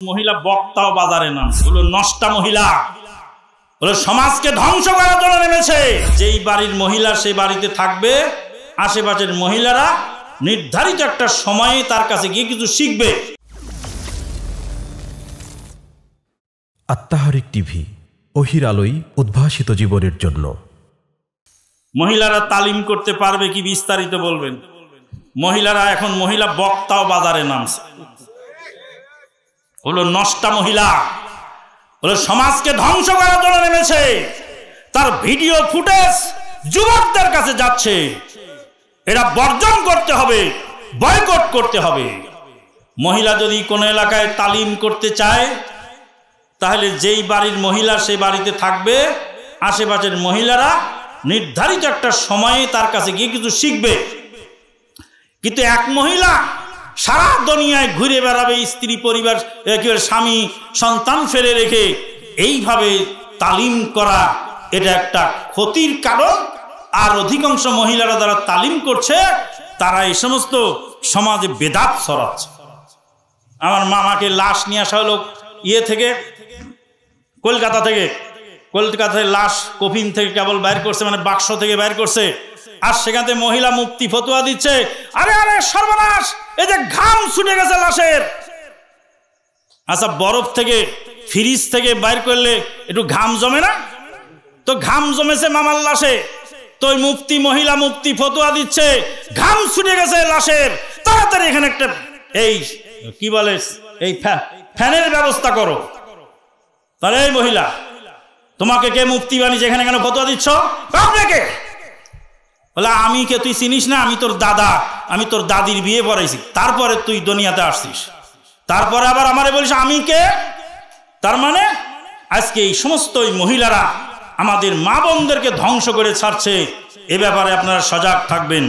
মহিলা বক্তাও বাজারে নামছে, হলো নষ্টা মহিলা, হলো সমাজকে ধ্বংস করার জন্য নেমেছে। যেই বাড়ির মহিলা সেই বাড়িতে থাকবে, আশেপাশের মহিলারা নির্ধারিত একটা সময়ে তার কাছে গিয়ে কিছু শিখবে। আত্মাহারিক টিভি, ওহির আলোয় উদ্ভাসিত জীবনের জন্য। মহিলারা তালিম করতে পারবে কি বিস্তারিত বলবেন? মহিলারা এখন মহিলা বক্তাও বাজারে নামছে, হলো নষ্টা মহিলা, হলো সমাজকে ধ্বংস করার জন্য নেমেছে। তার ভিডিও ফুটেজ যুবকদের কাছে যাচ্ছে, এরা বর্জন করতে হবে, বয়কট করতে হবে। মহিলা যদি কোনো এলাকায় তালিম করতে চায়, তাহলে যেই বাড়ির মহিলা সেই বাড়িতে থাকবে, আশেপাশের মহিলারা নির্ধারিত একটা সময়ে তার কাছে গিয়ে কিছু শিখবে। কিন্তু এক মহিলা সারা দুনিয়ায় ঘুরে বেড়াবে, স্ত্রী পরিবার একেবারে স্বামী সন্তান ফেলে রেখে এইভাবে তালিম করা, এটা একটা ক্ষতির কারণ। আর অধিকাংশ মহিলারা যারা তালিম করছে, তারা এই সমস্ত সমাজে বেদাত ছড়াচ্ছে। আমার মামাকে লাশ নিয়ে আসা হলো থেকে কলকাতায় লাশ কফিন থেকে কেবল বাইর করছে, মানে বাক্স থেকে বাইর করছে। আর সেখানে মহিলা মুফতি ফতোয়া দিচ্ছে, আরে আরে সর্বনাশ, এই যে ঘাম ছুটে গেছে লাশের। আচ্ছা, বরফ থেকে ফ্রিজ থেকে বাইর করলে একটু ঘাম জমে না? তো ঘাম জমেছে মামার লাশে, তো ওই মহিলা মুফতি ফতোয়া দিচ্ছে ঘাম ছুটে গেছে লাশের, তাড়াতাড়ি এখানে একটা এই কি বলে এই ফ্যানের ব্যবস্থা করো। তাহলে এই মহিলা, তোমাকে কে মুফতি বানিয়েছে, এখানে কেন ফতোয়া দিচ্ছ? আপনাকে বলে, আমি কে তুই চিনিস না? আমি তোর দাদা, আমি তোর দাদির বিয়ে পড়াইছি, তারপরে তুই দুনিয়াতে আসছিস, তারপরে আবার আমারে বলিস আমি কে? তার মানে আজকে এই সমস্ত মহিলারা আমাদের মা বোনদেরকে ধ্বংস করে ছাড়ছে। এ ব্যাপারে আপনারা সজাগ থাকবেন।